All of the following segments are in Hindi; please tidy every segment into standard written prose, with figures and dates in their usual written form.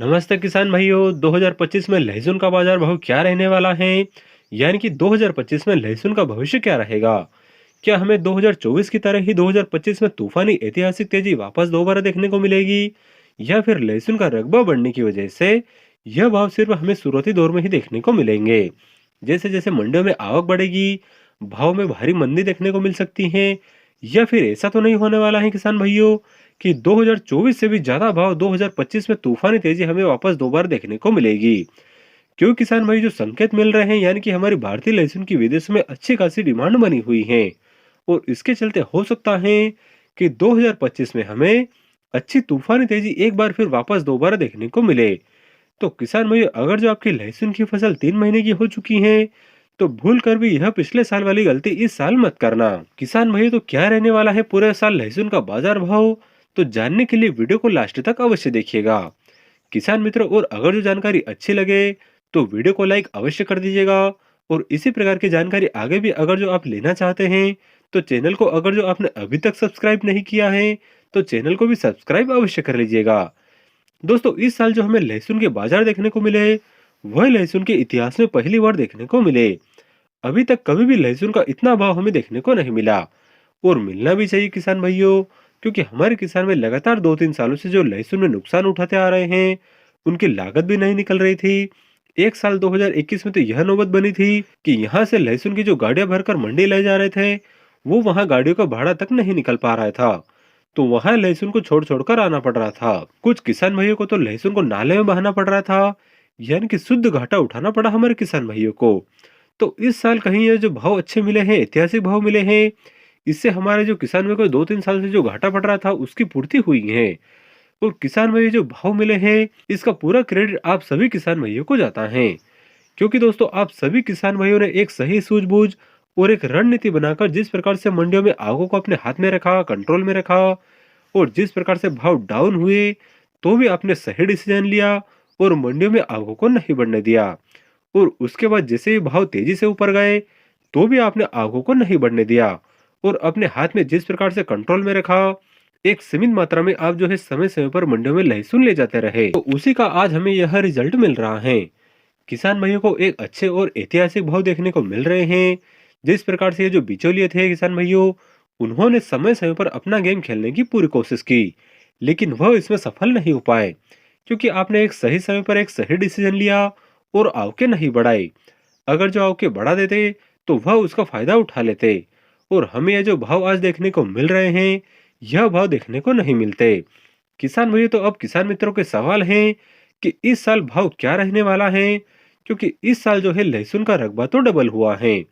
नमस्ते किसान भाइयों। 2025 में लहसुन का बाजार भाव क्या रहने वाला है? यानी कि 2025 में लहसुन का भविष्य क्या रहेगा? क्या हमें 2024 की तरह ही 2025 में तूफानी ऐतिहासिक तेजी वापस दोबारा देखने को मिलेगी, या फिर लहसुन का रकबा बढ़ने की वजह से यह भाव सिर्फ हमें शुरुआती दौर में ही देखने को मिलेंगे? जैसे जैसे मंडियों में आवक बढ़ेगी, भाव में भारी मंदी देखने को मिल सकती है। या फिर ऐसा तो नहीं होने वाला है किसान भाइयों कि 2024 से भी ज्यादा भाव 2025 में तूफानी तेजी हमें वापस दोबारा देखने को मिलेगी? क्यों किसान भाई, जो संकेत मिल रहे हैं यानी कि हमारी भारतीय लहसुन की विदेशों में अच्छी खासी डिमांड बनी हुई है, और इसके चलते हो सकता है कि 2025 में हमें अच्छी तूफानी तेजी एक बार फिर वापस दोबारा देखने को मिले। तो किसान भाई, अगर जो आपकी लहसुन की फसल 3 महीने की हो चुकी है, तो भूल कर भी यह पिछले साल वाली गलती इस साल मत करना। किसान भाई, तो क्या रहने वाला है पूरे साल लहसुन का बाजार भाव? तो जानने के लिए वीडियो को लास्ट तक अवश्य देखिएगा किसान मित्रों। और अगर जो जानकारी अच्छी लगे तो वीडियो को लाइक अवश्य कर दीजिएगा। और इसी प्रकार की जानकारी आगे भी अगर जो आप लेना चाहते हैं, तो चैनल को अगर जो आपने अभी तक सब्सक्राइब नहीं किया है, तो चैनल को भी सब्सक्राइब अवश्य कर लीजिएगा। दोस्तों, इस साल जो हमें लहसुन के बाजार देखने को मिले, वह लहसुन के इतिहास में पहली बार देखने को मिले। अभी तक कभी भी लहसुन का इतना भाव हमें देखने को नहीं मिला, और मिलना भी चाहिए किसान भाइयों। क्योंकि हमारे किसान में लगातार 2-3 सालों से जो लहसुन में नुकसान उठाते आ रहे हैं, उनकी लागत भी नहीं निकल रही थी। एक साल 2021 में तो यह नौबत बनी थी कि यहाँ से लहसुन की जो गाड़ियां भरकर मंडी ले जा रहे थे, वो वहां गाड़ियों का भाड़ा तक नहीं निकल पा रहा था। तो वहां लहसुन को छोड़ छोड़ कर आना पड़ रहा था। कुछ किसान भाइयों को तो लहसुन को नाले में बहाना पड़ रहा था, यानी कि शुद्ध घाटा उठाना पड़ा हमारे किसान भाइयों को। तो इस साल कहीं ये जो भाव अच्छे मिले हैं, ऐतिहासिक भाव मिले हैं, इससे हमारे जो किसान भाई को 2-3 साल से जो घाटा पड़ रहा था उसकी पूर्ति हुई है। और किसान भाई जो भाव मिले हैं, इसका पूरा क्रेडिट आप सभी किसान भाइयों को जाता है। क्योंकि दोस्तों, आप सभी किसान भाइयों ने एक सही सूझबूझ और एक रणनीति बनाकर जिस प्रकार से मंडियों में आगों को अपने हाथ में रखा, कंट्रोल में रखा, और जिस प्रकार से भाव डाउन हुए तो भी आपने सही डिसीजन लिया और मंडियों में आगों को नहीं बढ़ने दिया। और उसके बाद जैसे ही भाव तेजी से ऊपर गए, तो भी आपने आगों को नहीं बढ़ने दिया, और अपने हाथ में जिस प्रकार से कंट्रोल में रखा, एक सीमित मात्रा में आप जो है समय समय पर मंडियों में लहसुन ले जाते रहे, तो उसी का आज हमें यह रिजल्ट मिल रहा है। किसान भाइयों को एक अच्छे और ऐतिहासिक भाव देखने को मिल रहे हैं। जिस प्रकार से ये जो बिचौलिए थे किसान भाइयों, उन्होंने समय समय पर अपना गेम खेलने की पूरी कोशिश की, लेकिन वह इसमें सफल नहीं हो पाए। क्योंकि आपने एक सही समय पर एक सही डिसीजन लिया और आवके नहीं बढ़ाए। अगर जो आवके बढ़ा देते, तो वह उसका फायदा उठा लेते, और हमें ये जो भाव आज देखने को मिल रहे हैं, यह भाव देखने को नहीं मिलते। किसान भाइयों, तो अब किसान मित्रों के सवाल हैं कि इस साल भाव क्या रहने वाला है? क्योंकि इस साल जो है लहसुन का रकबा तो डबल हुआ है,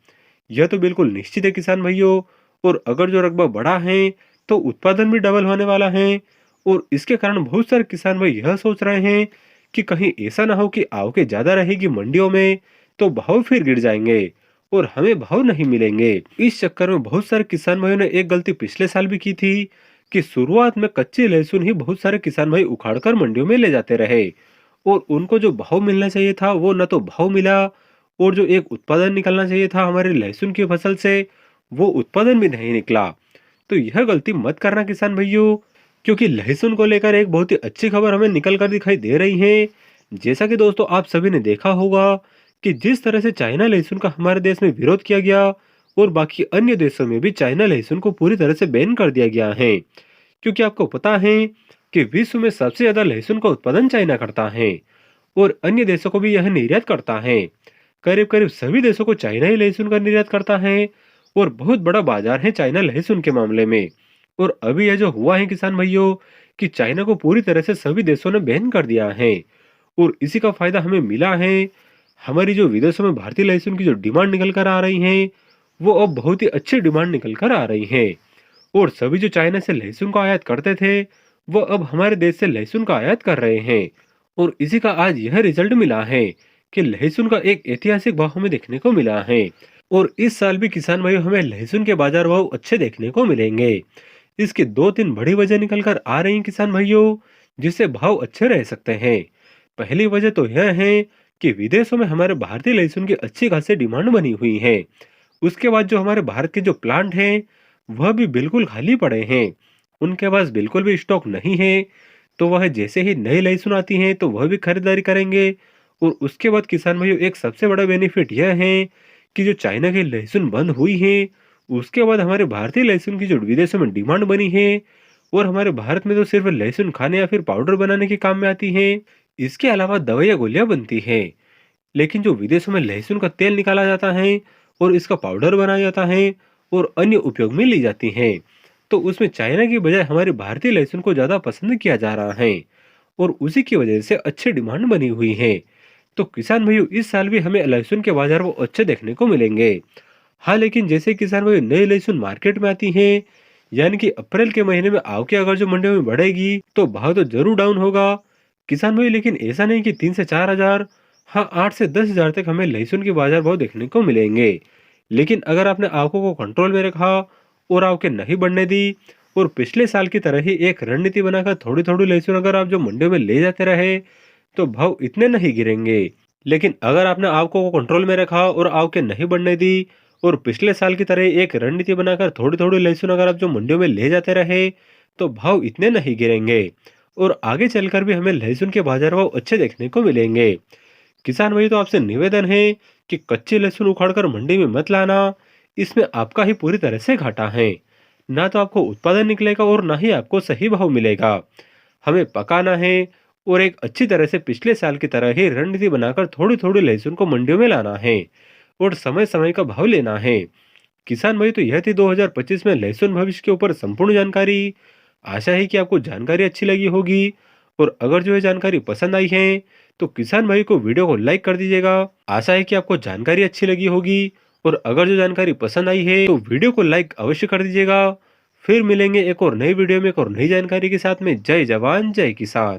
यह तो बिल्कुल निश्चित है किसान भाइयों। और अगर जो रकबा बढ़ा है, तो उत्पादन भी डबल होने वाला है। और इसके कारण बहुत सारे किसान भाई यह सोच रहे हैं कि कहीं ऐसा ना हो कि आवक ज्यादा रहेगी मंडियों में, तो भाव फिर गिर जाएंगे और हमें भाव नहीं मिलेंगे। इस चक्कर में बहुत सारे किसान भाइयों ने एक गलती पिछले साल भी की थी कि शुरुआत में कच्चे लहसुन ही बहुत सारे किसान भाई उखाड़कर मंडियों में ले जाते रहे, और उनको जो भाव मिलना चाहिए था वो न तो भाव मिला, और जो एक उत्पादन निकलना चाहिए था हमारे लहसुन की फसल से, वो उत्पादन भी नहीं निकला। तो यह गलती मत करना किसान भाइयों। क्योंकि लहसुन को लेकर एक बहुत ही अच्छी खबर हमें निकल कर दिखाई दे रही है। जैसा कि दोस्तों आप सभी ने देखा होगा कि जिस तरह से चाइना लहसुन का हमारे देश में विरोध किया गया, और बाकी अन्य देशों में भी चाइना लहसुन को पूरी तरह से बैन कर दिया गया है। क्योंकि आपको पता है कि विश्व में सबसे ज्यादा लहसुन का उत्पादन चाइना करता है, और अन्य देशों को भी यह निर्यात करता है। करीब करीब सभी देशों को चाइना ही लहसुन का निर्यात करता है, और बहुत बड़ा बाजार है चाइना लहसुन के मामले में। और अभी यह जो हुआ है किसान भाइयों, कि चाइना को पूरी तरह से सभी देशों ने बैन कर दिया है, और इसी का फायदा हमें मिला है। हमारी जो विदेशों में भारतीय लहसुन की जो डिमांड निकल कर आ रही है, वो अब बहुत ही अच्छी डिमांड निकल कर आ रही है। और सभी जो चाइना से लहसुन का आयात करते थे, वो अब हमारे देश से लहसुन का आयात कर रहे हैं। और इसी का आज यह रिजल्ट मिला है कि लहसुन का एक ऐतिहासिक भाव हमें देखने को मिला है। और इस साल भी किसान भाइयों हमें लहसुन के बाजार भाव अच्छे देखने को मिलेंगे। इसकी 2-3 बड़ी वजह निकल कर आ रही हैं किसान भाइयों, जिससे भाव अच्छे रह सकते हैं। पहली वजह तो यह है कि विदेशों में हमारे भारतीय लहसुन की अच्छी खासी डिमांड बनी हुई है। उसके बाद जो हमारे भारत के जो प्लांट हैं, वह भी बिल्कुल खाली पड़े हैं, उनके पास बिल्कुल भी स्टॉक नहीं है। तो वह जैसे ही नई लहसुन आती है तो वह भी खरीदारी करेंगे। और उसके बाद किसान भाइयों एक सबसे बड़ा बेनिफिट यह है कि जो चाइना की लहसुन बंद हुई है, उसके बाद हमारे भारतीय लहसुन की जो विदेशों में डिमांड बनी है, और हमारे भारत में तो सिर्फ लहसुन खाने या फिर पाउडर बनाने के काम में आती है। इसके अलावा दवाइयाँ गोलियां बनती है। लेकिन जो विदेशों में लहसुन का तेल निकाला जाता है और इसका पाउडर बनाया जाता है और अन्य उपयोग में ली जाती है, तो उसमें चाइना की बजाय हमारे भारतीय लहसुन को ज्यादा पसंद किया जा रहा है और उसी की वजह से अच्छी डिमांड बनी हुई है। तो किसान भाइयों इस साल भी हमें लहसुन के बाजार वो अच्छे देखने को मिलेंगे। हाँ, लेकिन जैसे किसान भाइयों नई लहसुन मार्केट में आती है, यानी कि अप्रैल के महीने में आवक अगर जो मंडियों में बढ़ेगी तो भाव तो जरूर डाउन होगा किसान भाई। लेकिन ऐसा नहीं कि 3 से 4 हजार, हाँ 8 से 10 हजार तक हमें लहसुन के बाजार भाव देखने को मिलेंगे। लेकिन अगर आपने आवकों को कंट्रोल में रखा और आवकें नहीं बढ़ने दी और पिछले साल की तरह ही एक रणनीति बनाकर थोड़ी थोड़ी लहसुन अगर आप जो मंडियों में ले जाते रहे तो भाव इतने नहीं गिरेंगे। लेकिन अगर आपने आवकों को कंट्रोल में रखा और आवकें नहीं बढ़ने दी और पिछले साल की तरह एक रणनीति बनाकर थोड़ी थोड़ी लहसुन अगर आप जो मंडियों में ले जाते रहे तो भाव इतने नहीं गिरेंगे और आगे चलकर भी हमें लहसुन के बाजार भाव अच्छे देखने को मिलेंगे। किसान भाई तो आपसे निवेदन है कि कच्ची लहसुन उखाड़कर मंडी में मत लाना, इसमें आपका ही पूरी तरह से घाटा है। ना तो आपको उत्पादन निकलेगा और ना ही आपको सही भाव मिलेगा। हमें पकाना है और एक अच्छी तरह से पिछले साल की तरह ही रणनीति बनाकर थोड़ी थोड़ी लहसुन को मंडियों में लाना है और समय समय का भाव लेना है। किसान भाई तो यह थी 2025 में लहसुन भविष्य के ऊपर संपूर्ण जानकारी। आशा है कि आपको जानकारी अच्छी लगी होगी और अगर जो ये जानकारी पसंद आई है तो किसान भाई को वीडियो को लाइक कर दीजिएगा। आशा है कि आपको जानकारी अच्छी लगी होगी और अगर जो जानकारी पसंद आई है तो वीडियो को लाइक अवश्य कर दीजिएगा। फिर मिलेंगे एक और नई वीडियो में एक और नई जानकारी के साथ में। जय जवान जय किसान।